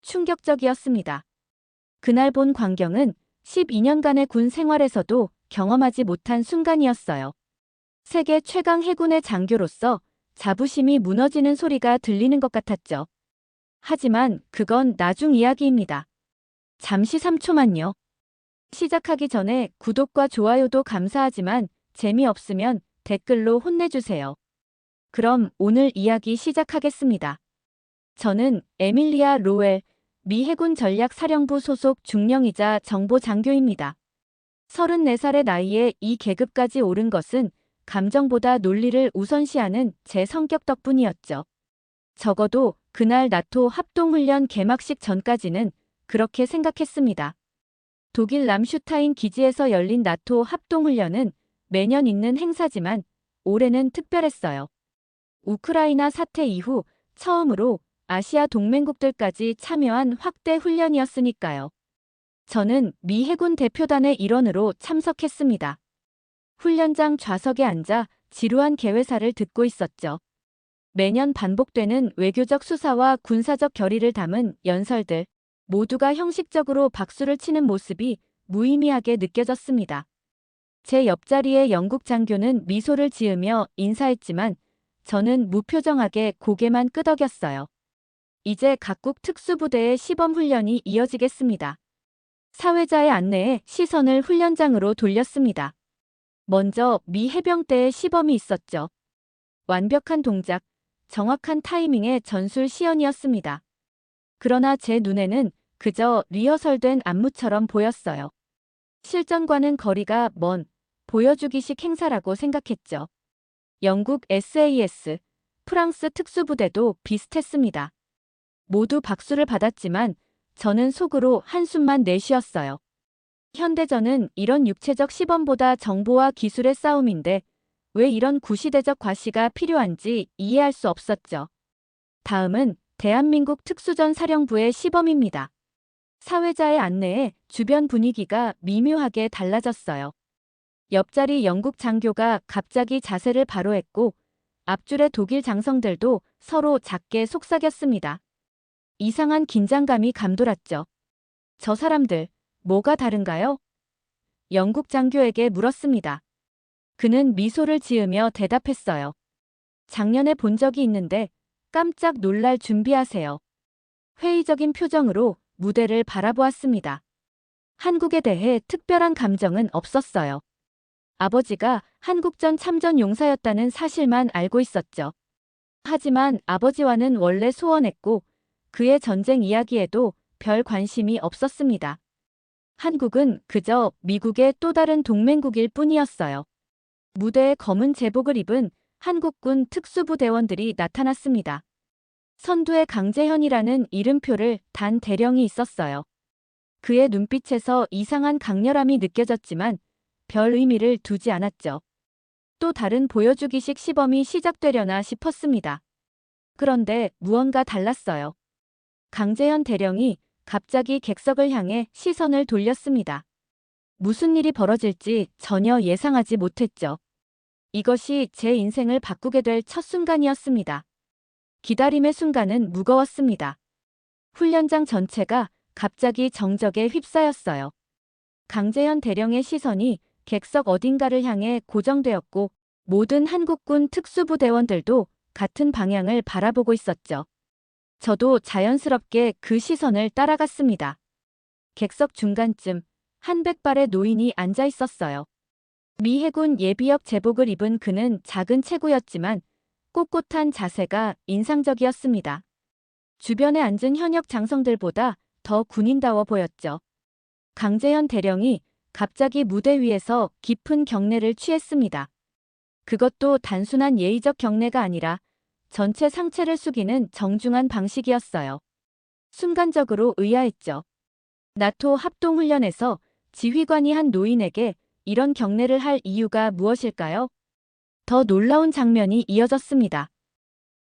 충격적이었습니다. 그날 본 광경은 12년간의 군 생활에서도 경험하지 못한 순간이었어요. 세계 최강 해군의 장교로서 자부심이 무너지는 소리가 들리는 것 같았죠. 하지만 그건 나중 이야기입니다. 잠시 3초만요. 시작하기 전에 구독과 좋아요도 감사하지만 재미없으면 댓글로 혼내주세요. 그럼 오늘 이야기 시작하겠습니다. 저는 에밀리아 로웰, 미 해군 전략사령부 소속 중령이자 정보장교입니다. 34살의 나이에 이 계급까지 오른 것은 감정보다 논리를 우선시하는 제 성격 덕분이었죠. 적어도 그날 나토 합동훈련 개막식 전까지는 그렇게 생각했습니다. 독일 람슈타인 기지에서 열린 나토 합동훈련은 매년 있는 행사지만 올해는 특별했어요. 우크라이나 사태 이후 처음으로 아시아 동맹국들까지 참여한 확대 훈련이었으니까요. 저는 미 해군 대표단의 일원으로 참석했습니다. 훈련장 좌석에 앉아 지루한 개회사를 듣고 있었죠. 매년 반복되는 외교적 수사와 군사적 결의를 담은 연설들, 모두가 형식적으로 박수를 치는 모습이 무의미하게 느껴졌습니다. 제 옆자리의 영국 장교는 미소를 지으며 인사했지만 저는 무표정하게 고개만 끄덕였어요. 이제 각국 특수부대의 시범훈련이 이어지겠습니다. 사회자의 안내에 시선을 훈련장으로 돌렸습니다. 먼저 미 해병대의 시범이 있었죠. 완벽한 동작, 정확한 타이밍의 전술 시연이었습니다. 그러나 제 눈에는 그저 리허설된 안무처럼 보였어요. 실전과는 거리가 먼 보여주기식 행사라고 생각했죠. 영국 SAS, 프랑스 특수부대도 비슷했습니다. 모두 박수를 받았지만 저는 속으로 한숨만 내쉬었어요. 현대전은 이런 육체적 시범보다 정보와 기술의 싸움인데 왜 이런 구시대적 과시가 필요한지 이해할 수 없었죠. 다음은 대한민국 특수전 사령부의 시범입니다. 사회자의 안내에 주변 분위기가 미묘하게 달라졌어요. 옆자리 영국 장교가 갑자기 자세를 바로 했고 앞줄의 독일 장성들도 서로 작게 속삭였습니다. 이상한 긴장감이 감돌았죠. 저 사람들, 뭐가 다른가요? 영국 장교에게 물었습니다. 그는 미소를 지으며 대답했어요. 작년에 본 적이 있는데 깜짝 놀랄 준비하세요. 회의적인 표정으로 무대를 바라보았습니다. 한국에 대해 특별한 감정은 없었어요. 아버지가 한국전 참전 용사였다는 사실만 알고 있었죠. 하지만 아버지와는 원래 소원했고 그의 전쟁 이야기에도 별 관심이 없었습니다. 한국은 그저 미국의 또 다른 동맹국일 뿐이었어요. 무대에 검은 제복을 입은 한국군 특수부대원들이 나타났습니다. 선두에 강재현이라는 이름표를 단 대령이 있었어요. 그의 눈빛에서 이상한 강렬함이 느껴졌지만 별 의미를 두지 않았죠. 또 다른 보여주기식 시범이 시작되려나 싶었습니다. 그런데 무언가 달랐어요. 강재현 대령이 갑자기 객석을 향해 시선을 돌렸습니다. 무슨 일이 벌어질지 전혀 예상하지 못했죠. 이것이 제 인생을 바꾸게 될 첫 순간이었습니다. 기다림의 순간은 무거웠습니다. 훈련장 전체가 갑자기 정적에 휩싸였어요. 강재현 대령의 시선이 객석 어딘가를 향해 고정되었고 모든 한국군 특수부대원들도 같은 방향을 바라보고 있었죠. 저도 자연스럽게 그 시선을 따라갔습니다. 객석 중간쯤 한 백발의 노인이 앉아 있었어요. 미 해군 예비역 제복을 입은 그는 작은 체구였지만 꼿꼿한 자세가 인상적이었습니다. 주변에 앉은 현역 장성들보다 더 군인다워 보였죠. 강재현 대령이 갑자기 무대 위에서 깊은 경례를 취했습니다. 그것도 단순한 예의적 경례가 아니라 전체 상체를 숙이는 정중한 방식이었어요. 순간적으로 의아했죠. 나토 합동훈련에서 지휘관이 한 노인에게 이런 경례를 할 이유가 무엇일까요? 더 놀라운 장면이 이어졌습니다.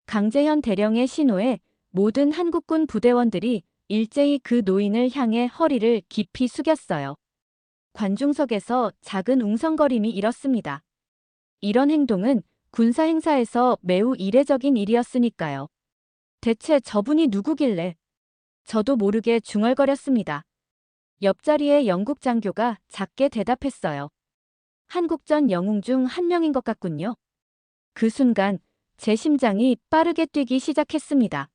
강재현 대령의 신호에 모든 한국군 부대원들이 일제히 그 노인을 향해 허리를 깊이 숙였어요. 관중석에서 작은 웅성거림이 일었습니다. 이런 행동은 군사 행사에서 매우 이례적인 일이었으니까요. 대체 저분이 누구길래 저도 모르게 중얼거렸습니다. 옆자리에 영국 장교가 작게 대답했어요. 한국전 영웅 중 한 명인 것 같군요. 그 순간 제 심장이 빠르게 뛰기 시작했습니다.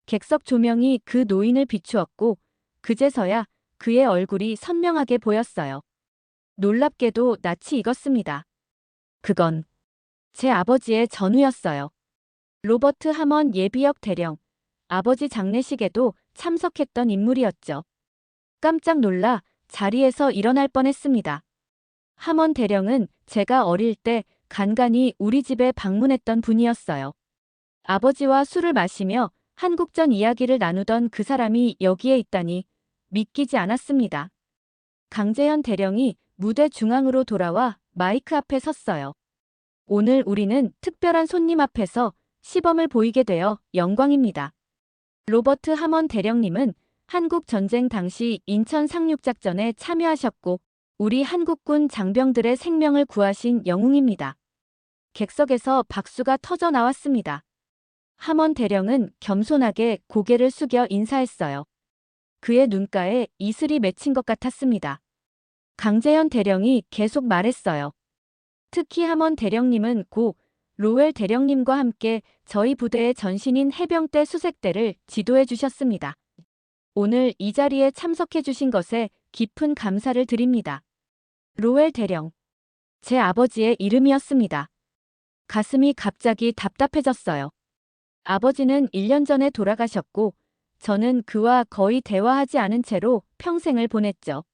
객석 조명이 그 노인을 비추었고 그제서야 그의 얼굴이 선명하게 보였어요. 놀랍게도 낯이 익었습니다. 그건 제 아버지의 전우였어요. 로버트 하먼 예비역 대령, 아버지 장례식에도 참석했던 인물이었죠. 깜짝 놀라 자리에서 일어날 뻔했습니다. 하먼 대령은 제가 어릴 때 간간히 우리 집에 방문했던 분이었어요. 아버지와 술을 마시며 한국전 이야기를 나누던 그 사람이 여기에 있다니 믿기지 않았습니다. 강재현 대령이 무대 중앙으로 돌아와 마이크 앞에 섰어요. 오늘 우리는 특별한 손님 앞에서 시범을 보이게 되어 영광입니다. 로버트 하먼 대령님은 한국 전쟁 당시 인천 상륙작전에 참여하셨고 우리 한국군 장병들의 생명을 구하신 영웅입니다. 객석에서 박수가 터져 나왔습니다. 하먼 대령은 겸손하게 고개를 숙여 인사했어요. 그의 눈가에 이슬이 맺힌 것 같았습니다. 강재현 대령이 계속 말했어요. 특히 하먼 대령님은 고 로웰 대령님과 함께 저희 부대의 전신인 해병대 수색대를 지도해 주셨습니다. 오늘 이 자리에 참석해 주신 것에 깊은 감사를 드립니다. 로웰 대령. 제 아버지의 이름이었습니다. 가슴이 갑자기 답답해졌어요. 아버지는 1년 전에 돌아가셨고 저는 그와 거의 대화하지 않은 채로 평생을 보냈죠.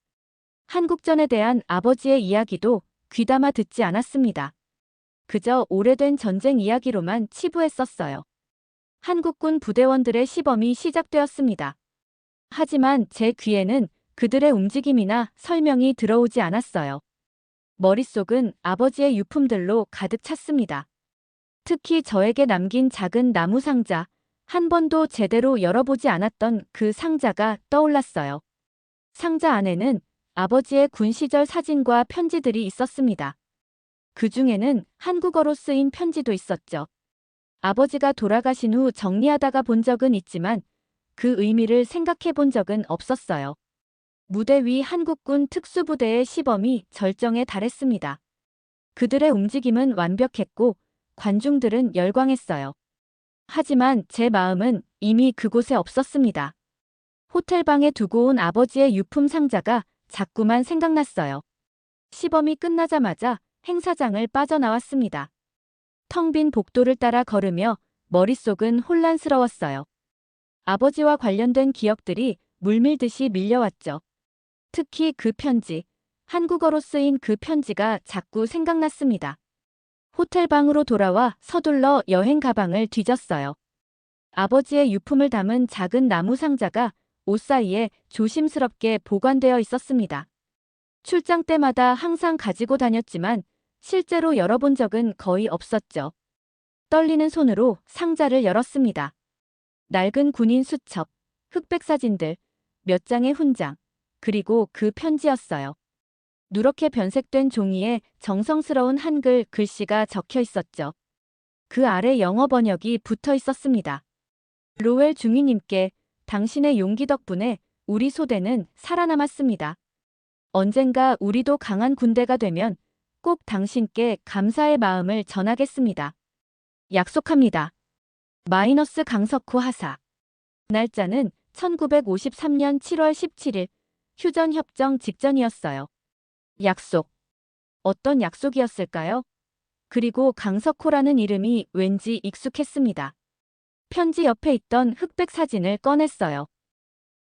한국전에 대한 아버지의 이야기도 귀담아 듣지 않았습니다. 그저 오래된 전쟁 이야기로만 치부했었어요. 한국군 부대원들의 시범이 시작되었습니다. 하지만 제 귀에는 그들의 움직임이나 설명이 들어오지 않았어요. 머릿속은 아버지의 유품들로 가득 찼습니다. 특히 저에게 남긴 작은 나무 상자, 한 번도 제대로 열어보지 않았던 그 상자가 떠올랐어요. 상자 안에는 아버지의 군 시절 사진과 편지들이 있었습니다. 그 중에는 한국어로 쓰인 편지도 있었죠. 아버지가 돌아가신 후 정리하다가 본 적은 있지만 그 의미를 생각해 본 적은 없었어요. 무대 위 한국군 특수부대의 시범이 절정에 달했습니다. 그들의 움직임은 완벽했고 관중들은 열광했어요. 하지만 제 마음은 이미 그곳에 없었습니다. 호텔방에 두고 온 아버지의 유품 상자가 자꾸만 생각났어요. 시범이 끝나자마자 행사장을 빠져나왔습니다. 텅 빈 복도를 따라 걸으며 머릿속은 혼란스러웠어요. 아버지와 관련된 기억들이 물밀듯이 밀려왔죠. 특히 그 편지, 한국어로 쓰인 그 편지가 자꾸 생각났습니다. 호텔방으로 돌아와 서둘러 여행 가방을 뒤졌어요. 아버지의 유품을 담은 작은 나무 상자가 옷 사이에 조심스럽게 보관되어 있었습니다. 출장 때마다 항상 가지고 다녔지만 실제로 열어본 적은 거의 없었죠. 떨리는 손으로 상자를 열었습니다. 낡은 군인 수첩, 흑백 사진들, 몇 장의 훈장, 그리고 그 편지였어요. 누렇게 변색된 종이에 정성스러운 한글 글씨가 적혀 있었죠. 그 아래 영어 번역이 붙어 있었습니다. 로웰 중위님께 당신의 용기 덕분에 우리 소대는 살아남았습니다. 언젠가 우리도 강한 군대가 되면 꼭 당신께 감사의 마음을 전하겠습니다. 약속합니다. 마이너스 강석호 하사. 날짜는 1953년 7월 17일, 휴전협정 직전이었어요. 약속. 어떤 약속이었을까요? 그리고 강석호라는 이름이 왠지 익숙했습니다. 편지 옆에 있던 흑백 사진을 꺼냈어요.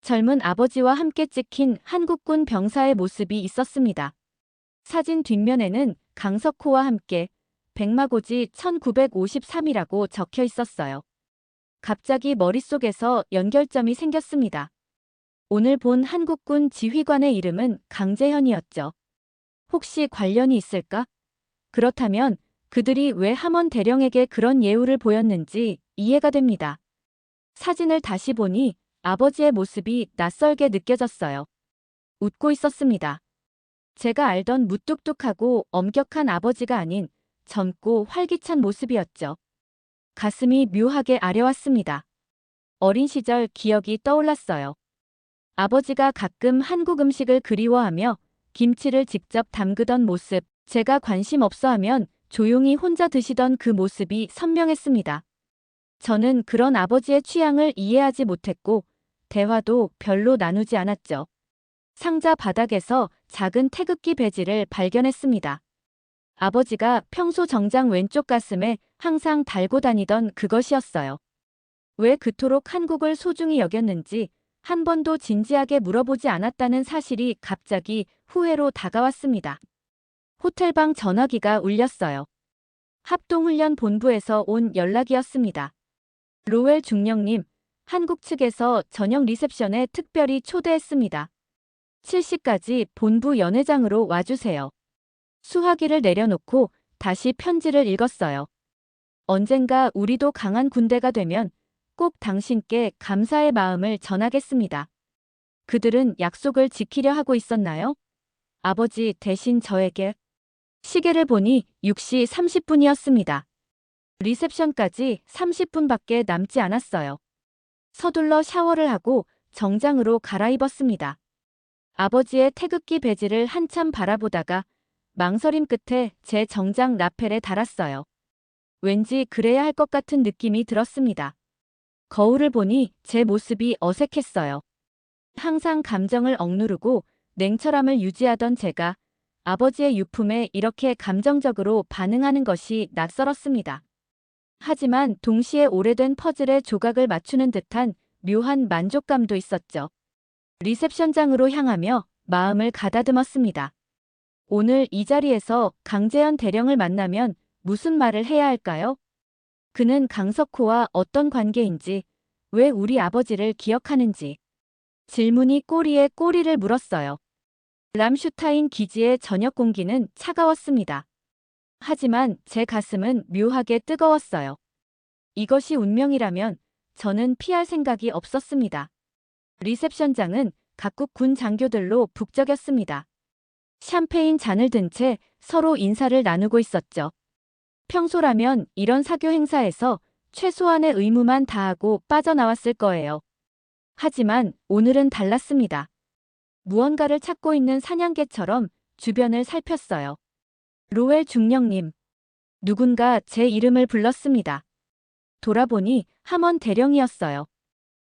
젊은 아버지와 함께 찍힌 한국군 병사의 모습이 있었습니다. 사진 뒷면에는 강석호와 함께 백마고지 1953이라고 적혀 있었어요. 갑자기 머릿속에서 연결점이 생겼습니다. 오늘 본 한국군 지휘관의 이름은 강재현이었죠. 혹시 관련이 있을까? 그렇다면 그들이 왜 하먼 대령에게 그런 예우를 보였는지 이해가 됩니다. 사진을 다시 보니 아버지의 모습이 낯설게 느껴졌어요. 웃고 있었습니다. 제가 알던 무뚝뚝하고 엄격한 아버지가 아닌 젊고 활기찬 모습이었죠. 가슴이 묘하게 아려왔습니다. 어린 시절 기억이 떠올랐어요. 아버지가 가끔 한국 음식을 그리워하며 김치를 직접 담그던 모습, 제가 관심 없어 하면 조용히 혼자 드시던 그 모습이 선명했습니다. 저는 그런 아버지의 취향을 이해하지 못했고, 대화도 별로 나누지 않았죠. 상자 바닥에서 작은 태극기 배지를 발견했습니다. 아버지가 평소 정장 왼쪽 가슴에 항상 달고 다니던 그것이었어요. 왜 그토록 한국을 소중히 여겼는지 한 번도 진지하게 물어보지 않았다는 사실이 갑자기 후회로 다가왔습니다. 호텔방 전화기가 울렸어요. 합동훈련 본부에서 온 연락이었습니다. 로웰 중령님, 한국 측에서 저녁 리셉션에 특별히 초대했습니다. 7시까지 본부 연회장으로 와주세요. 수화기를 내려놓고 다시 편지를 읽었어요. 언젠가 우리도 강한 군대가 되면 꼭 당신께 감사의 마음을 전하겠습니다. 그들은 약속을 지키려 하고 있었나요? 아버지 대신 저에게. 시계를 보니 6시 30분이었습니다. 리셉션까지 30분밖에 남지 않았어요. 서둘러 샤워를 하고 정장으로 갈아입었습니다. 아버지의 태극기 배지를 한참 바라보다가 망설임 끝에 제 정장 라펠에 달았어요. 왠지 그래야 할 것 같은 느낌이 들었습니다. 거울을 보니 제 모습이 어색했어요. 항상 감정을 억누르고 냉철함을 유지하던 제가 아버지의 유품에 이렇게 감정적으로 반응하는 것이 낯설었습니다. 하지만 동시에 오래된 퍼즐의 조각을 맞추는 듯한 묘한 만족감도 있었죠. 리셉션장으로 향하며 마음을 가다듬었습니다. 오늘 이 자리에서 강재현 대령을 만나면 무슨 말을 해야 할까요? 그는 강석호와 어떤 관계인지, 왜 우리 아버지를 기억하는지. 질문이 꼬리에 꼬리를 물었어요. 람슈타인 기지의 저녁 공기는 차가웠습니다. 하지만 제 가슴은 묘하게 뜨거웠어요. 이것이 운명이라면 저는 피할 생각이 없었습니다. 리셉션장은 각국 군 장교들로 북적였습니다. 샴페인 잔을 든 채 서로 인사를 나누고 있었죠. 평소라면 이런 사교 행사에서 최소한의 의무만 다하고 빠져나왔을 거예요. 하지만 오늘은 달랐습니다. 무언가를 찾고 있는 사냥개처럼 주변을 살폈어요. 로웰 중령님. 누군가 제 이름을 불렀습니다. 돌아보니 함원 대령이었어요.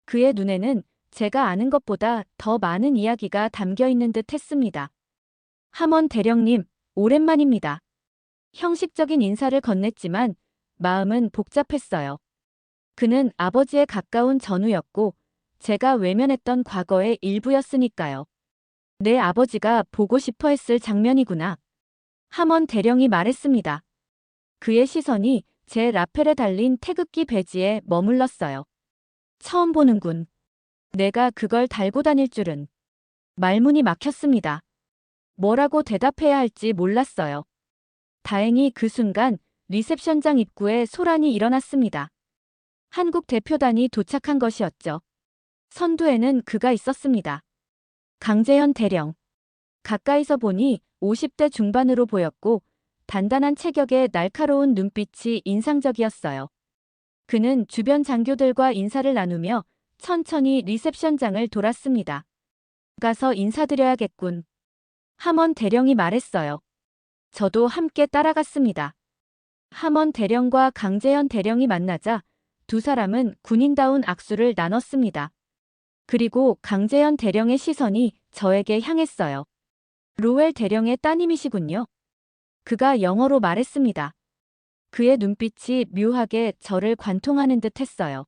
그의 눈에는 제가 아는 것보다 더 많은 이야기가 담겨 있는 듯 했습니다. 함원 대령님, 오랜만입니다. 형식적인 인사를 건넸지만 마음은 복잡했어요. 그는 아버지의 가까운 전우였고 제가 외면했던 과거의 일부였으니까요. 내 아버지가 보고 싶어 했을 장면이구나. 함원 대령이 말했습니다. 그의 시선이 제 라펠에 달린 태극기 배지에 머물렀어요. 처음 보는군. 내가 그걸 달고 다닐 줄은. 말문이 막혔습니다. 뭐라고 대답해야 할지 몰랐어요. 다행히 그 순간 리셉션장 입구에 소란이 일어났습니다. 한국 대표단이 도착한 것이었죠. 선두에는 그가 있었습니다. 강재현 대령. 가까이서 보니 50대 중반으로 보였고 단단한 체격에 날카로운 눈빛이 인상적이었어요. 그는 주변 장교들과 인사를 나누며 천천히 리셉션장을 돌았습니다. 가서 인사드려야겠군. 함원 대령이 말했어요. 저도 함께 따라갔습니다. 함원 대령과 강재현 대령이 만나자 두 사람은 군인다운 악수를 나눴습니다. 그리고 강재현 대령의 시선이 저에게 향했어요. 로웰 대령의 따님이시군요. 그가 영어로 말했습니다. 그의 눈빛이 묘하게 저를 관통하는 듯 했어요.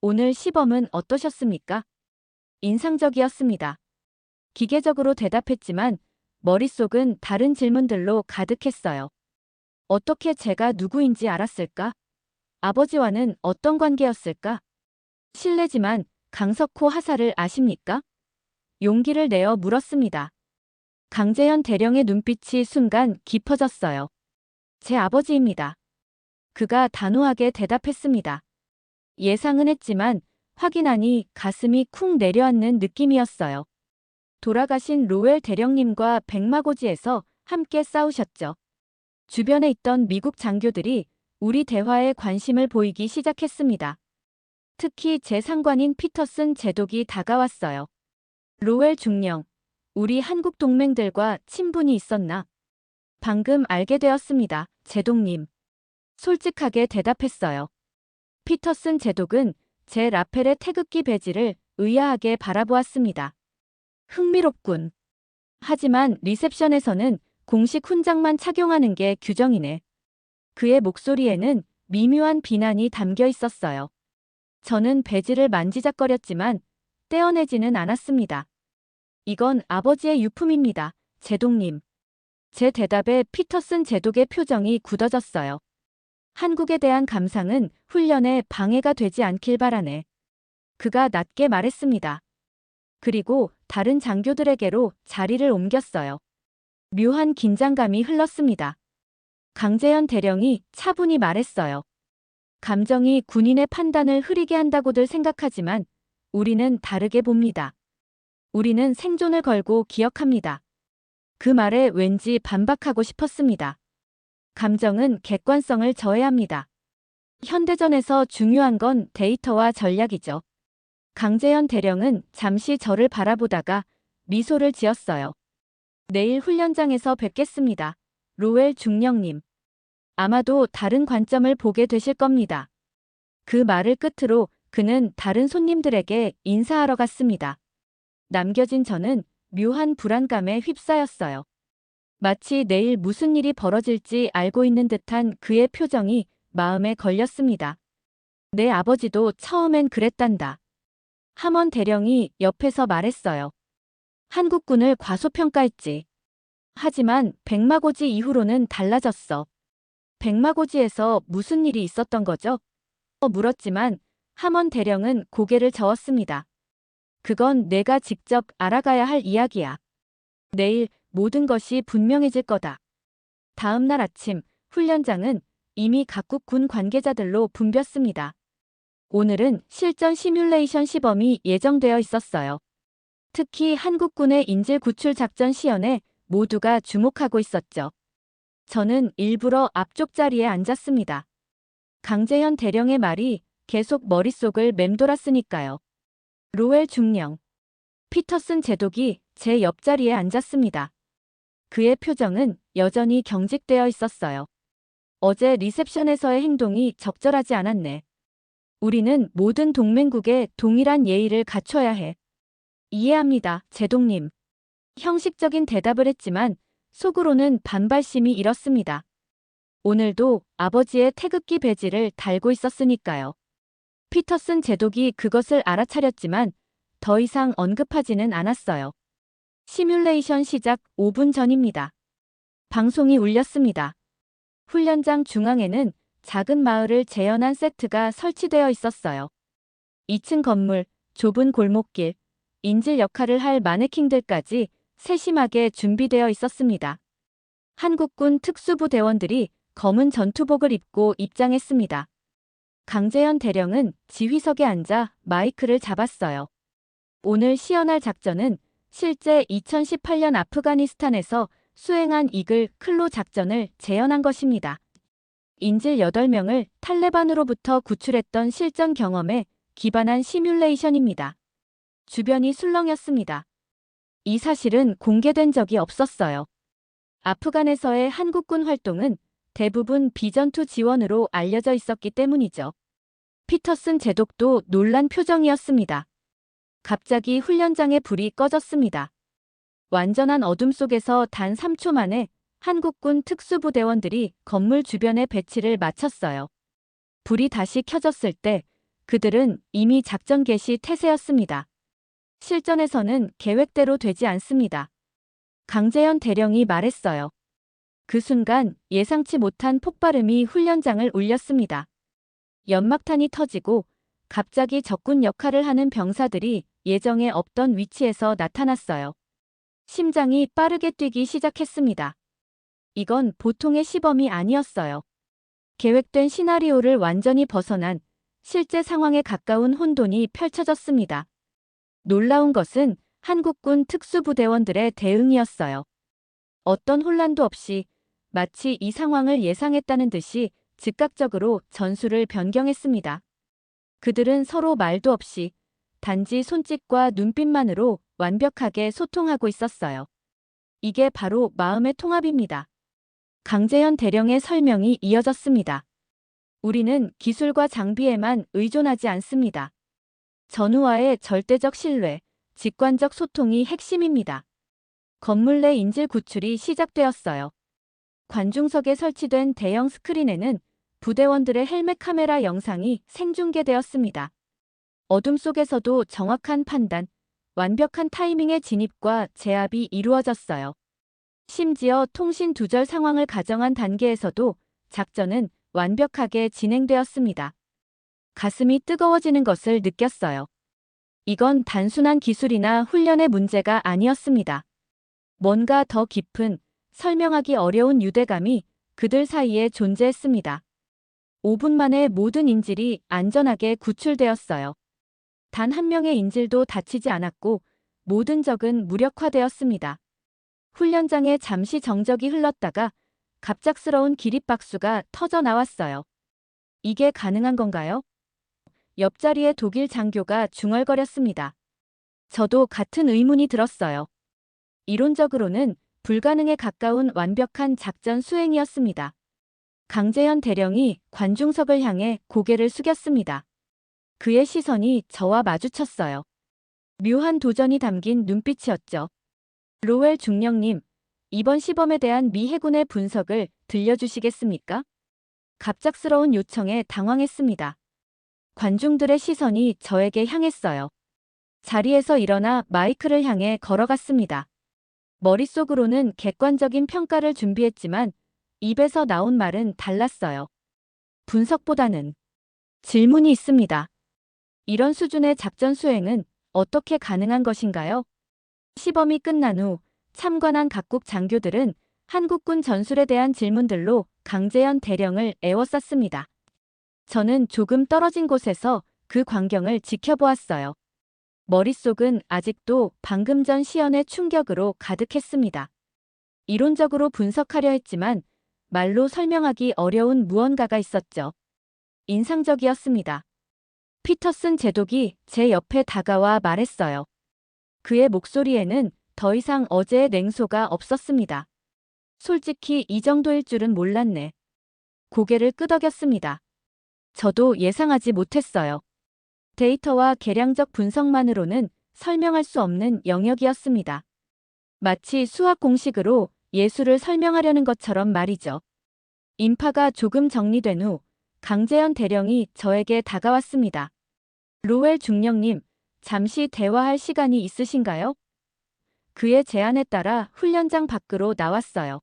오늘 시범은 어떠셨습니까? 인상적이었습니다. 기계적으로 대답했지만 머릿속은 다른 질문들로 가득했어요. 어떻게 제가 누구인지 알았을까? 아버지와는 어떤 관계였을까? 실례지만 강석호 하사를 아십니까? 용기를 내어 물었습니다. 강재현 대령의 눈빛이 순간 깊어졌어요. 제 아버지입니다. 그가 단호하게 대답했습니다. 예상은 했지만 확인하니 가슴이 쿵 내려앉는 느낌이었어요. 돌아가신 로웰 대령님과 백마고지에서 함께 싸우셨죠. 주변에 있던 미국 장교들이 우리 대화에 관심을 보이기 시작했습니다. 특히 제 상관인 피터슨 제독이 다가왔어요. 로웰 중령, 우리 한국 동맹들과 친분이 있었나? 방금 알게 되었습니다, 제독님. 솔직하게 대답했어요. 피터슨 제독은 제 라펠의 태극기 배지를 의아하게 바라보았습니다. 흥미롭군. 하지만 리셉션에서는 공식 훈장만 착용하는 게 규정이네. 그의 목소리에는 미묘한 비난이 담겨 있었어요. 저는 배지를 만지작거렸지만 떼어내지는 않았습니다. 이건 아버지의 유품입니다, 제독님. 제 대답에 피터슨 제독의 표정이 굳어졌어요. 한국에 대한 감상은 훈련에 방해가 되지 않길 바라네. 그가 낮게 말했습니다. 그리고 다른 장교들에게로 자리를 옮겼어요. 묘한 긴장감이 흘렀습니다. 강재현 대령이 차분히 말했어요. 감정이 군인의 판단을 흐리게 한다고들 생각하지만 우리는 다르게 봅니다. 우리는 생존을 걸고 기억합니다. 그 말에 왠지 반박하고 싶었습니다. 감정은 객관성을 저해합니다. 현대전에서 중요한 건 데이터와 전략이죠. 강재현 대령은 잠시 저를 바라보다가 미소를 지었어요. 내일 훈련장에서 뵙겠습니다, 로웰 중령님. 아마도 다른 관점을 보게 되실 겁니다. 그 말을 끝으로 그는 다른 손님들에게 인사하러 갔습니다. 남겨진 저는 묘한 불안감에 휩싸였어요. 마치 내일 무슨 일이 벌어질지 알고 있는 듯한 그의 표정이 마음에 걸렸습니다. 내 아버지도 처음엔 그랬단다. 함원 대령이 옆에서 말했어요. 한국군을 과소평가했지. 하지만 백마고지 이후로는 달라졌어. 백마고지에서 무슨 일이 있었던 거죠? 물었지만 함원 대령은 고개를 저었습니다. 그건 내가 직접 알아가야 할 이야기야. 내일 모든 것이 분명해질 거다. 다음 날 아침 훈련장은 이미 각국 군 관계자들로 붐볐습니다. 오늘은 실전 시뮬레이션 시범이 예정되어 있었어요. 특히 한국군의 인질 구출 작전 시연에 모두가 주목하고 있었죠. 저는 일부러 앞쪽 자리에 앉았습니다. 강재현 대령의 말이 계속 머릿속을 맴돌았으니까요. 로웰 중령, 피터슨 제독이 제 옆자리에 앉았습니다. 그의 표정은 여전히 경직되어 있었어요. 어제 리셉션에서의 행동이 적절하지 않았네. 우리는 모든 동맹국에 동일한 예의를 갖춰야 해. 이해합니다, 제독님. 형식적인 대답을 했지만 속으로는 반발심이 일었습니다. 오늘도 아버지의 태극기 배지를 달고 있었으니까요. 피터슨 제독이 그것을 알아차렸지만 더 이상 언급하지는 않았어요. 시뮬레이션 시작 5분 전입니다. 방송이 울렸습니다. 훈련장 중앙에는 작은 마을을 재현한 세트가 설치되어 있었어요. 2층 건물, 좁은 골목길, 인질 역할을 할 마네킹들까지 세심하게 준비되어 있었습니다. 한국군 특수부 대원들이 검은 전투복을 입고 입장했습니다. 강재현 대령은 지휘석에 앉아 마이크를 잡았어요. 오늘 시연할 작전은 실제 2018년 아프가니스탄에서 수행한 이글 클로 작전을 재현한 것입니다. 인질 8명을 탈레반으로부터 구출했던 실전 경험에 기반한 시뮬레이션입니다. 주변이 술렁였습니다. 이 사실은 공개된 적이 없었어요. 아프간에서의 한국군 활동은 대부분 비전투 지원으로 알려져 있었기 때문이죠. 피터슨 제독도 놀란 표정이었습니다. 갑자기 훈련장의 불이 꺼졌습니다. 완전한 어둠 속에서 단 3초 만에 한국군 특수부대원들이 건물 주변의 배치를 마쳤어요. 불이 다시 켜졌을 때 그들은 이미 작전 개시 태세였습니다. 실전에서는 계획대로 되지 않습니다. 강재현 대령이 말했어요. 그 순간 예상치 못한 폭발음이 훈련장을 울렸습니다. 연막탄이 터지고 갑자기 적군 역할을 하는 병사들이 예정에 없던 위치에서 나타났어요. 심장이 빠르게 뛰기 시작했습니다. 이건 보통의 시범이 아니었어요. 계획된 시나리오를 완전히 벗어난 실제 상황에 가까운 혼돈이 펼쳐졌습니다. 놀라운 것은 한국군 특수부대원들의 대응이었어요. 어떤 혼란도 없이 마치 이 상황을 예상했다는 듯이 즉각적으로 전술을 변경했습니다. 그들은 서로 말도 없이 단지 손짓과 눈빛만으로 완벽하게 소통하고 있었어요. 이게 바로 마음의 통합입니다. 강재현 대령의 설명이 이어졌습니다. 우리는 기술과 장비에만 의존하지 않습니다. 전우와의 절대적 신뢰, 직관적 소통이 핵심입니다. 건물 내 인질 구출이 시작되었어요. 관중석에 설치된 대형 스크린에는 부대원들의 헬멧 카메라 영상이 생중계되었습니다. 어둠 속에서도 정확한 판단, 완벽한 타이밍의 진입과 제압이 이루어졌어요. 심지어 통신 두절 상황을 가정한 단계에서도 작전은 완벽하게 진행되었습니다. 가슴이 뜨거워지는 것을 느꼈어요. 이건 단순한 기술이나 훈련의 문제가 아니었습니다. 뭔가 더 깊은, 설명하기 어려운 유대감이 그들 사이에 존재했습니다. 5분 만에 모든 인질이 안전하게 구출되었어요. 단 한 명의 인질도 다치지 않았고 모든 적은 무력화되었습니다. 훈련장에 잠시 정적이 흘렀다가 갑작스러운 기립박수가 터져 나왔어요. 이게 가능한 건가요? 옆자리의 독일 장교가 중얼거렸습니다. 저도 같은 의문이 들었어요. 이론적으로는 불가능에 가까운 완벽한 작전 수행이었습니다. 강재현 대령이 관중석을 향해 고개를 숙였습니다. 그의 시선이 저와 마주쳤어요. 묘한 도전이 담긴 눈빛이었죠. 로웰 중령님, 이번 시범에 대한 미 해군의 분석을 들려주시겠습니까? 갑작스러운 요청에 당황했습니다. 관중들의 시선이 저에게 향했어요. 자리에서 일어나 마이크를 향해 걸어갔습니다. 머릿속으로는 객관적인 평가를 준비했지만 입에서 나온 말은 달랐어요. 분석보다는 질문이 있습니다. 이런 수준의 작전 수행은 어떻게 가능한 것인가요? 시범이 끝난 후 참관한 각국 장교들은 한국군 전술에 대한 질문들로 강재현 대령을 에워쌌습니다. 저는 조금 떨어진 곳에서 그 광경을 지켜보았어요. 머릿속은 아직도 방금 전 시연의 충격으로 가득했습니다. 이론적으로 분석하려 했지만 말로 설명하기 어려운 무언가가 있었죠. 인상적이었습니다. 피터슨 제독이 제 옆에 다가와 말했어요. 그의 목소리에는 더 이상 어제의 냉소가 없었습니다. 솔직히 이 정도일 줄은 몰랐네. 고개를 끄덕였습니다. 저도 예상하지 못했어요. 데이터와 계량적 분석만으로는 설명할 수 없는 영역이었습니다. 마치 수학 공식으로 예술을 설명하려는 것처럼 말이죠. 인파가 조금 정리된 후 강재현 대령이 저에게 다가왔습니다. 로웰 중령님, 잠시 대화할 시간이 있으신가요? 그의 제안에 따라 훈련장 밖으로 나왔어요.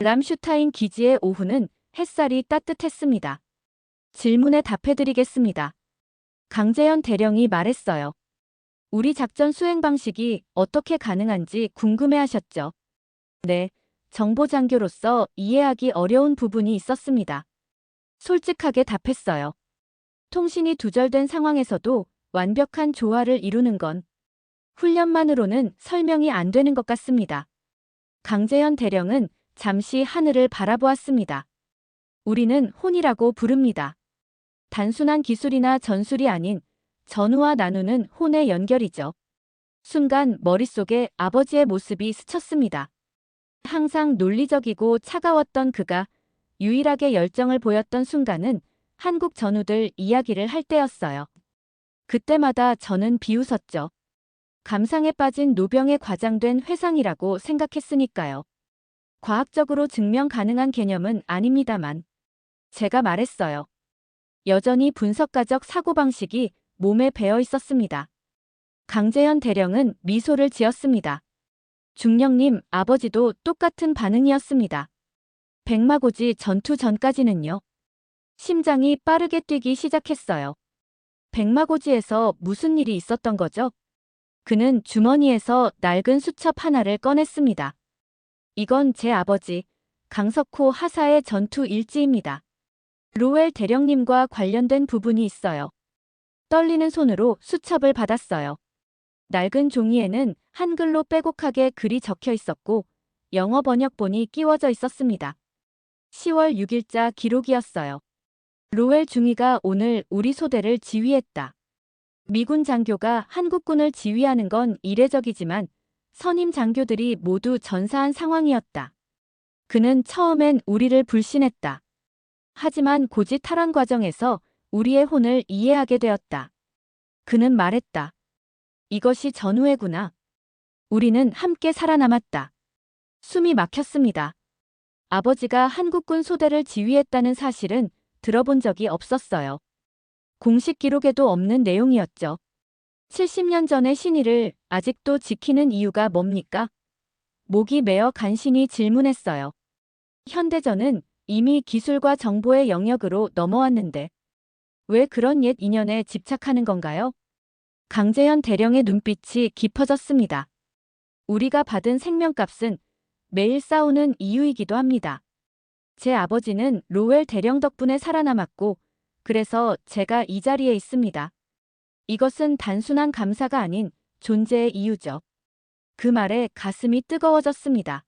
람슈타인 기지의 오후는 햇살이 따뜻했습니다. 질문에 답해드리겠습니다. 강재현 대령이 말했어요. 우리 작전 수행 방식이 어떻게 가능한지 궁금해하셨죠? 네, 정보장교로서 이해하기 어려운 부분이 있었습니다. 솔직하게 답했어요. 통신이 두절된 상황에서도 완벽한 조화를 이루는 건 훈련만으로는 설명이 안 되는 것 같습니다. 강재현 대령은 잠시 하늘을 바라보았습니다. 우리는 혼이라고 부릅니다. 단순한 기술이나 전술이 아닌 전우와 나누는 혼의 연결이죠. 순간 머릿속에 아버지의 모습이 스쳤습니다. 항상 논리적이고 차가웠던 그가 유일하게 열정을 보였던 순간은 한국 전우들 이야기를 할 때였어요. 그때마다 저는 비웃었죠. 감상에 빠진 노병에 과장된 회상이라고 생각했으니까요. 과학적으로 증명 가능한 개념은 아닙니다만. 제가 말했어요. 여전히 분석가적 사고방식이 몸에 배어 있었습니다. 강재현 대령은 미소를 지었습니다. 중령님, 아버지도 똑같은 반응이었습니다. 백마고지 전투 전까지는요. 심장이 빠르게 뛰기 시작했어요. 백마고지에서 무슨 일이 있었던 거죠? 그는 주머니에서 낡은 수첩 하나를 꺼냈습니다. 이건 제 아버지 강석호 하사의 전투 일지입니다. 로웰 대령님과 관련된 부분이 있어요. 떨리는 손으로 수첩을 받았어요. 낡은 종이에는 한글로 빼곡하게 글이 적혀 있었고 영어 번역본이 끼워져 있었습니다. 10월 6일자 기록이었어요. 로웰 중위가 오늘 우리 소대를 지휘했다. 미군 장교가 한국군을 지휘하는 건 이례적이지만 선임 장교들이 모두 전사한 상황이었다. 그는 처음엔 우리를 불신했다. 하지만 고지 탈환 과정에서 우리의 혼을 이해하게 되었다. 그는 말했다. 이것이 전우회구나. 우리는 함께 살아남았다. 숨이 막혔습니다. 아버지가 한국군 소대를 지휘했다는 사실은 들어본 적이 없었어요. 공식 기록에도 없는 내용이었죠. 70년 전의 신의를 아직도 지키는 이유가 뭡니까? 목이 메어 간신히 질문했어요. 현대전은 이미 기술과 정보의 영역으로 넘어왔는데 왜 그런 옛 인연에 집착하는 건가요? 강재현 대령의 눈빛이 깊어졌습니다. 우리가 받은 생명값은 매일 싸우는 이유이기도 합니다. 제 아버지는 로웰 대령 덕분에 살아남았고 그래서 제가 이 자리에 있습니다. 이것은 단순한 감사가 아닌 존재의 이유죠. 그 말에 가슴이 뜨거워졌습니다.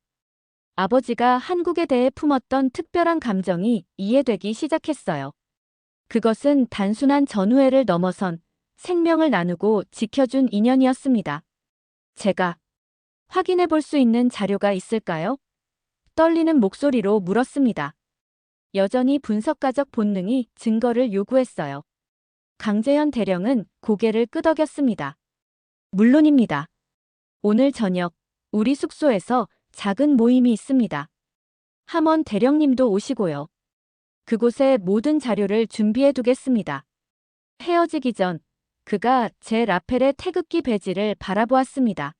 아버지가 한국에 대해 품었던 특별한 감정이 이해되기 시작했어요. 그것은 단순한 전우애를 넘어선 생명을 나누고 지켜준 인연이었습니다. 제가 확인해 볼 수 있는 자료가 있을까요? 떨리는 목소리로 물었습니다. 여전히 분석가적 본능이 증거를 요구했어요. 강재현 대령은 고개를 끄덕였습니다. 물론입니다. 오늘 저녁 우리 숙소에서 작은 모임이 있습니다. 함원 대령님도 오시고요. 그곳에 모든 자료를 준비해 두겠습니다. 헤어지기 전 그가 제 라펠의 태극기 배지를 바라보았습니다.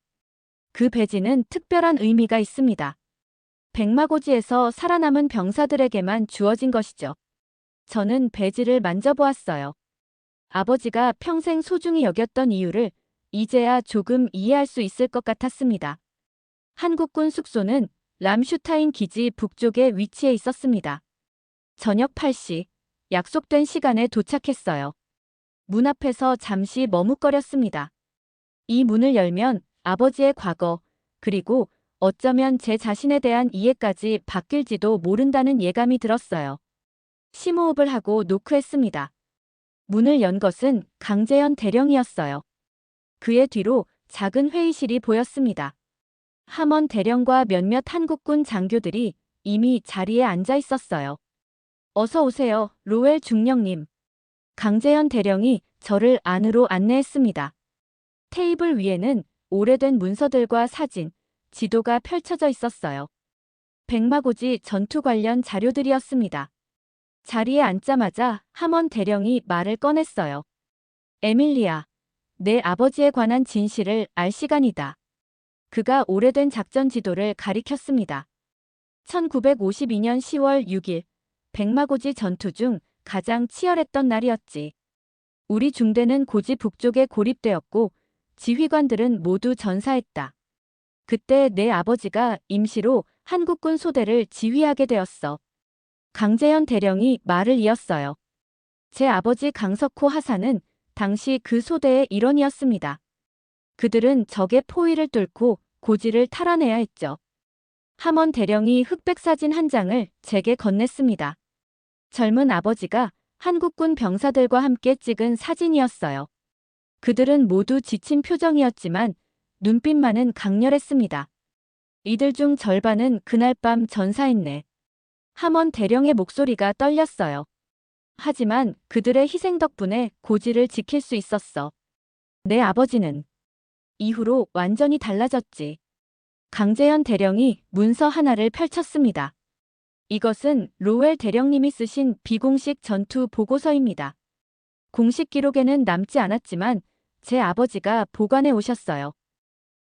그 배지는 특별한 의미가 있습니다. 백마고지에서 살아남은 병사들에게만 주어진 것이죠. 저는 배지를 만져보았어요. 아버지가 평생 소중히 여겼던 이유를 이제야 조금 이해할 수 있을 것 같았습니다. 한국군 숙소는 람슈타인 기지 북쪽에 위치해 있었습니다. 저녁 8시, 약속된 시간에 도착했어요. 문 앞에서 잠시 머뭇거렸습니다. 이 문을 열면 아버지의 과거, 그리고 어쩌면 제 자신에 대한 이해까지 바뀔지도 모른다는 예감이 들었어요. 심호흡을 하고 노크했습니다. 문을 연 것은 강재현 대령이었어요. 그의 뒤로 작은 회의실이 보였습니다. 함원 대령과 몇몇 한국군 장교들이 이미 자리에 앉아 있었어요. 어서 오세요, 로웰 중령님. 강재현 대령이 저를 안으로 안내했습니다. 테이블 위에는 오래된 문서들과 사진, 지도가 펼쳐져 있었어요. 백마고지 전투 관련 자료들이었습니다. 자리에 앉자마자 함원 대령이 말을 꺼냈어요. 에밀리아, 내 아버지에 관한 진실을 알 시간이다. 그가 오래된 작전 지도를 가리켰습니다. 1952년 10월 6일, 백마고지 전투 중 가장 치열했던 날이었지. 우리 중대는 고지 북쪽에 고립되었고 지휘관들은 모두 전사했다. 그때 내 아버지가 임시로 한국군 소대를 지휘하게 되었어. 강재현 대령이 말을 이었어요. 제 아버지 강석호 하사는 당시 그 소대의 일원이었습니다. 그들은 적의 포위를 뚫고 고지를 탈환해야 했죠. 함원 대령이 흑백 사진 한 장을 제게 건넸습니다. 젊은 아버지가 한국군 병사들과 함께 찍은 사진이었어요. 그들은 모두 지친 표정이었지만 눈빛만은 강렬했습니다. 이들 중 절반은 그날 밤 전사했네. 함원 대령의 목소리가 떨렸어요. 하지만 그들의 희생 덕분에 고지를 지킬 수 있었어. 내 아버지는 이후로 완전히 달라졌지. 강재현 대령이 문서 하나를 펼쳤습니다. 이것은 로웰 대령님이 쓰신 비공식 전투 보고서입니다. 공식 기록에는 남지 않았지만 제 아버지가 보관해 오셨어요.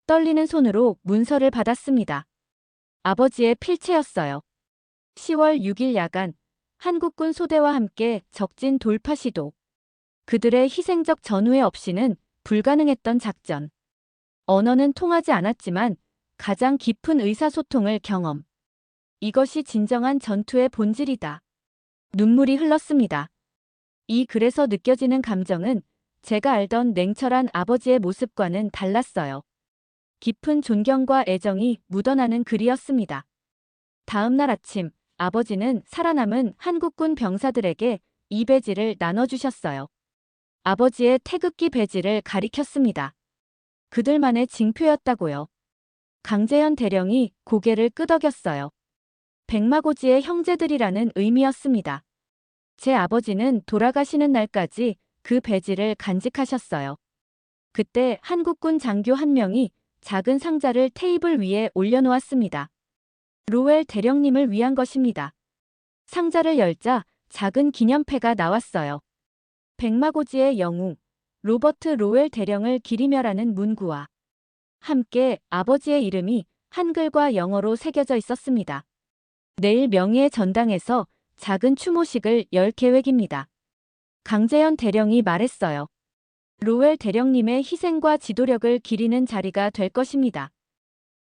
떨리는 손으로 문서를 받았습니다. 아버지의 필체였어요. 10월 6일 야간, 한국군 소대와 함께 적진 돌파 시도. 그들의 희생적 전우회 없이는 불가능했던 작전. 언어는 통하지 않았지만 가장 깊은 의사소통을 경험. 이것이 진정한 전투의 본질이다. 눈물이 흘렀습니다. 이 글에서 느껴지는 감정은 제가 알던 냉철한 아버지의 모습과는 달랐어요. 깊은 존경과 애정이 묻어나는 글이었습니다. 다음 날 아침, 아버지는 살아남은 한국군 병사들에게 이 배지를 나눠주셨어요. 아버지의 태극기 배지를 가리켰습니다. 그들만의 징표였다고요. 강재현 대령이 고개를 끄덕였어요. 백마고지의 형제들이라는 의미였습니다. 제 아버지는 돌아가시는 날까지 그 배지를 간직하셨어요. 그때 한국군 장교 한 명이 작은 상자를 테이블 위에 올려놓았습니다. 로웰 대령님을 위한 것입니다. 상자를 열자 작은 기념패가 나왔어요. 백마고지의 영웅, 로버트 로웰 대령을 기리며라는 문구와 함께 아버지의 이름이 한글과 영어로 새겨져 있었습니다. 내일 명예의 전당에서 작은 추모식을 열 계획입니다. 강재현 대령이 말했어요. 로웰 대령님의 희생과 지도력을 기리는 자리가 될 것입니다.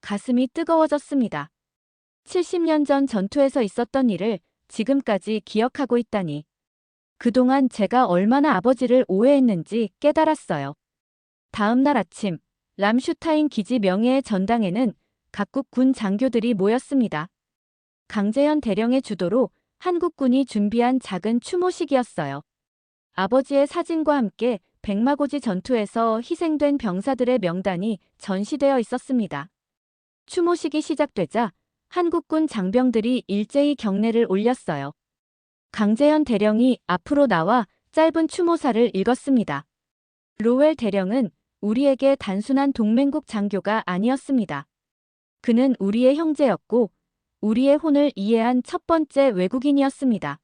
가슴이 뜨거워졌습니다. 70년 전 전투에서 있었던 일을 지금까지 기억하고 있다니. 그동안 제가 얼마나 아버지를 오해했는지 깨달았어요. 다음 날 아침, 람슈타인 기지 명예의 전당에는 각국 군 장교들이 모였습니다. 강재현 대령의 주도로 한국군이 준비한 작은 추모식이었어요. 아버지의 사진과 함께 백마고지 전투에서 희생된 병사들의 명단이 전시되어 있었습니다. 추모식이 시작되자 한국군 장병들이 일제히 경례를 올렸어요. 강재현 대령이 앞으로 나와 짧은 추모사를 읽었습니다. 로웰 대령은 우리에게 단순한 동맹국 장교가 아니었습니다. 그는 우리의 형제였고 우리의 혼을 이해한 첫 번째 외국인이었습니다.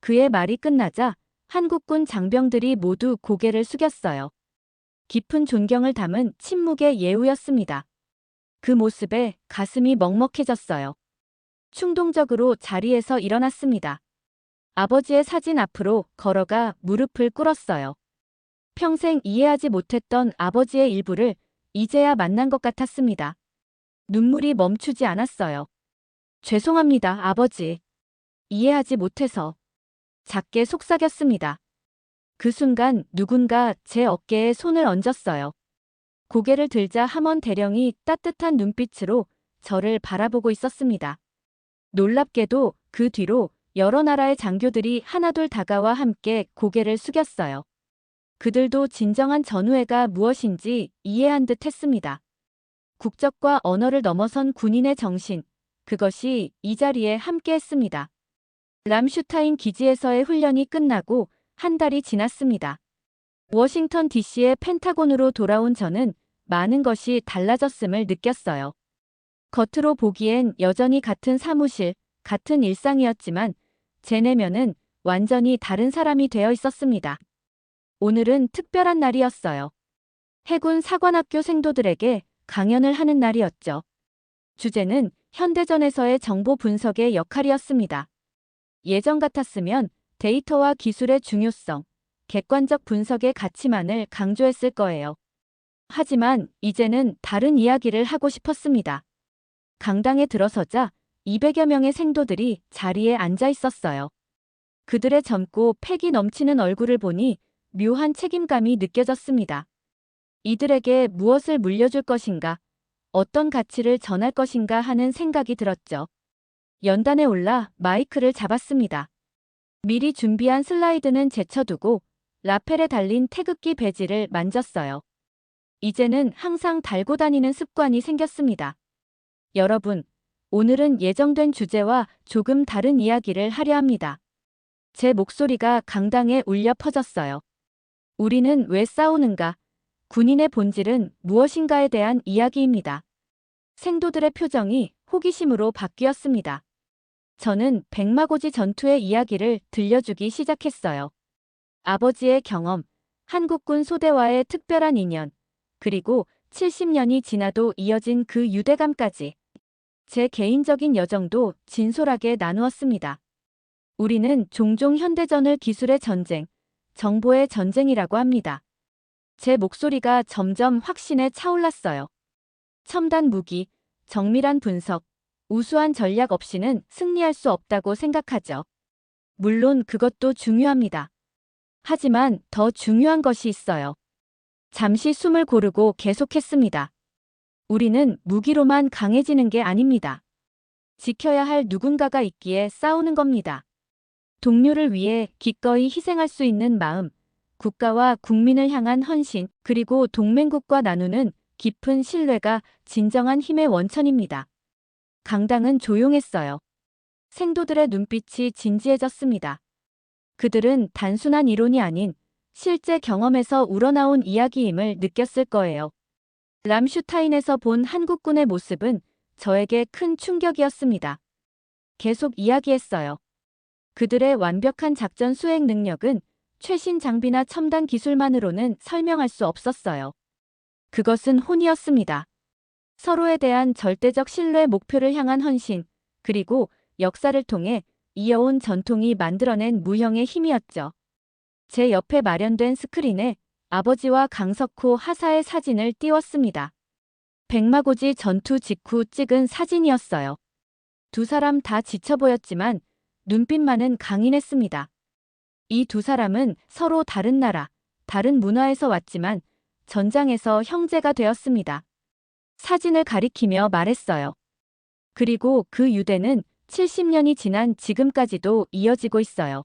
그의 말이 끝나자 한국군 장병들이 모두 고개를 숙였어요. 깊은 존경을 담은 침묵의 예우였습니다. 그 모습에 가슴이 먹먹해졌어요. 충동적으로 자리에서 일어났습니다. 아버지의 사진 앞으로 걸어가 무릎을 꿇었어요. 평생 이해하지 못했던 아버지의 일부를 이제야 만난 것 같았습니다. 눈물이 멈추지 않았어요. 죄송합니다, 아버지. 이해하지 못해서. 작게 속삭였습니다. 그 순간 누군가 제 어깨에 손을 얹었어요. 고개를 들자 함원 대령이 따뜻한 눈빛으로 저를 바라보고 있었습니다. 놀랍게도 그 뒤로 여러 나라의 장교들이 하나둘 다가와 함께 고개를 숙였어요. 그들도 진정한 전우애가 무엇인지 이해한 듯 했습니다. 국적과 언어를 넘어선 군인의 정신, 그것이 이 자리에 함께했습니다. 람슈타인 기지에서의 훈련이 끝나고 한 달이 지났습니다. 워싱턴 DC의 펜타곤으로 돌아온 저는 많은 것이 달라졌음을 느꼈어요. 겉으로 보기엔 여전히 같은 사무실, 같은 일상이었지만 제 내면은 완전히 다른 사람이 되어 있었습니다. 오늘은 특별한 날이었어요. 해군 사관학교 생도들에게 강연을 하는 날이었죠. 주제는 현대전에서의 정보 분석의 역할이었습니다. 예전 같았으면 데이터와 기술의 중요성, 객관적 분석의 가치만을 강조했을 거예요. 하지만 이제는 다른 이야기를 하고 싶었습니다. 강당에 들어서자 200여 명의 생도들이 자리에 앉아 있었어요. 그들의 젊고 패기 넘치는 얼굴을 보니 묘한 책임감이 느껴졌습니다. 이들에게 무엇을 물려줄 것인가, 어떤 가치를 전할 것인가 하는 생각이 들었죠. 연단에 올라 마이크를 잡았습니다. 미리 준비한 슬라이드는 제쳐두고 라펠에 달린 태극기 배지를 만졌어요. 이제는 항상 달고 다니는 습관이 생겼습니다. 여러분, 오늘은 예정된 주제와 조금 다른 이야기를 하려 합니다. 제 목소리가 강당에 울려 퍼졌어요. 우리는 왜 싸우는가? 군인의 본질은 무엇인가에 대한 이야기입니다. 생도들의 표정이 호기심으로 바뀌었습니다. 저는 백마고지 전투의 이야기를 들려주기 시작했어요. 아버지의 경험, 한국군 소대와의 특별한 인연, 그리고 70년이 지나도 이어진 그 유대감까지 제 개인적인 여정도 진솔하게 나누었습니다. 우리는 종종 현대전을 기술의 전쟁, 정보의 전쟁이라고 합니다. 제 목소리가 점점 확신에 차올랐어요. 첨단 무기, 정밀한 분석, 우수한 전략 없이는 승리할 수 없다고 생각하죠. 물론 그것도 중요합니다. 하지만 더 중요한 것이 있어요. 잠시 숨을 고르고 계속했습니다. 우리는 무기로만 강해지는 게 아닙니다. 지켜야 할 누군가가 있기에 싸우는 겁니다. 동료를 위해 기꺼이 희생할 수 있는 마음, 국가와 국민을 향한 헌신, 그리고 동맹국과 나누는 깊은 신뢰가 진정한 힘의 원천입니다. 강당은 조용했어요. 생도들의 눈빛이 진지해졌습니다. 그들은 단순한 이론이 아닌 실제 경험에서 우러나온 이야기임을 느꼈을 거예요. 람슈타인에서 본 한국군의 모습은 저에게 큰 충격이었습니다. 계속 이야기했어요. 그들의 완벽한 작전 수행 능력은 최신 장비나 첨단 기술만으로는 설명할 수 없었어요. 그것은 혼이었습니다. 서로에 대한 절대적 신뢰, 목표를 향한 헌신, 그리고 역사를 통해 이어온 전통이 만들어낸 무형의 힘이었죠. 제 옆에 마련된 스크린에 아버지와 강석호 하사의 사진을 띄웠습니다. 백마고지 전투 직후 찍은 사진이었어요. 두 사람 다 지쳐 보였지만 눈빛만은 강인했습니다. 이 두 사람은 서로 다른 나라, 다른 문화에서 왔지만 전장에서 형제가 되었습니다. 사진을 가리키며 말했어요. 그리고 그 유대는 70년이 지난 지금까지도 이어지고 있어요.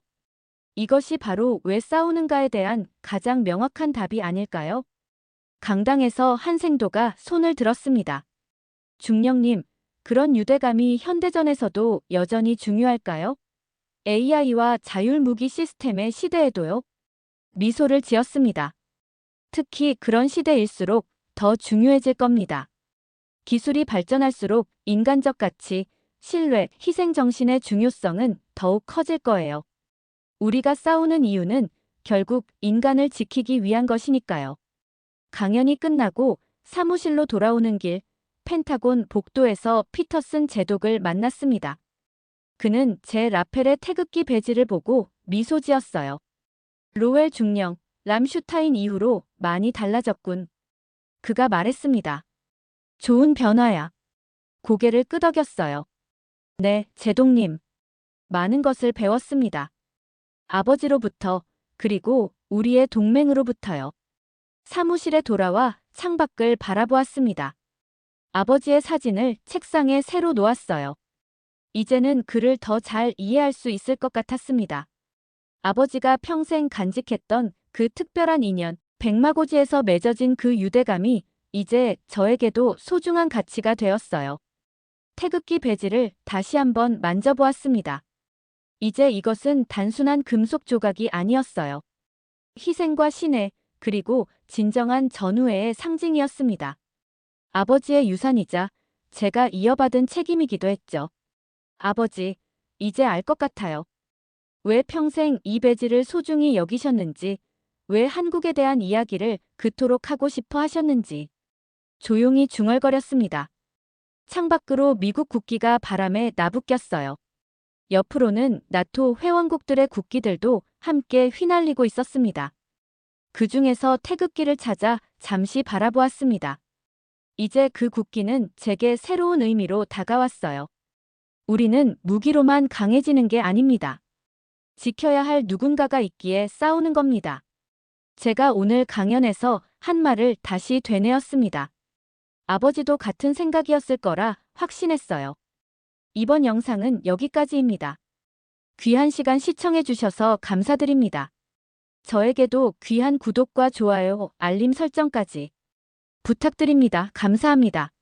이것이 바로 왜 싸우는가에 대한 가장 명확한 답이 아닐까요? 강당에서 한 생도가 손을 들었습니다. 중령님, 그런 유대감이 현대전에서도 여전히 중요할까요? AI와 자율무기 시스템의 시대에도요? 미소를 지었습니다. 특히 그런 시대일수록 더 중요해질 겁니다. 기술이 발전할수록 인간적 가치, 신뢰, 희생 정신의 중요성은 더욱 커질 거예요. 우리가 싸우는 이유는 결국 인간을 지키기 위한 것이니까요. 강연이 끝나고 사무실로 돌아오는 길, 펜타곤 복도에서 피터슨 제독을 만났습니다. 그는 제 라펠의 태극기 배지를 보고 미소 지었어요. 로웰 중령, 람슈타인 이후로 많이 달라졌군. 그가 말했습니다. 좋은 변화야. 고개를 끄덕였어요. 네, 제독님. 많은 것을 배웠습니다. 아버지로부터, 그리고 우리의 동맹으로부터요. 사무실에 돌아와 창밖을 바라보았습니다. 아버지의 사진을 책상에 새로 놓았어요. 이제는 그를 더 잘 이해할 수 있을 것 같았습니다. 아버지가 평생 간직했던 그 특별한 인연, 백마고지에서 맺어진 그 유대감이 이제 저에게도 소중한 가치가 되었어요. 태극기 배지를 다시 한번 만져보았습니다. 이제 이것은 단순한 금속 조각이 아니었어요. 희생과 신뢰, 그리고 진정한 전우애의 상징이었습니다. 아버지의 유산이자 제가 이어받은 책임이기도 했죠. 아버지, 이제 알 것 같아요. 왜 평생 이 배지를 소중히 여기셨는지, 왜 한국에 대한 이야기를 그토록 하고 싶어 하셨는지. 조용히 중얼거렸습니다. 창밖으로 미국 국기가 바람에 나부꼈어요. 옆으로는 나토 회원국들의 국기들도 함께 휘날리고 있었습니다. 그 중에서 태극기를 찾아 잠시 바라보았습니다. 이제 그 국기는 제게 새로운 의미로 다가왔어요. 우리는 무기로만 강해지는 게 아닙니다. 지켜야 할 누군가가 있기에 싸우는 겁니다. 제가 오늘 강연에서 한 말을 다시 되뇌었습니다. 아버지도 같은 생각이었을 거라 확신했어요. 이번 영상은 여기까지입니다. 귀한 시간 시청해주셔서 감사드립니다. 저에게도 귀한 구독과 좋아요, 알림 설정까지 부탁드립니다. 감사합니다.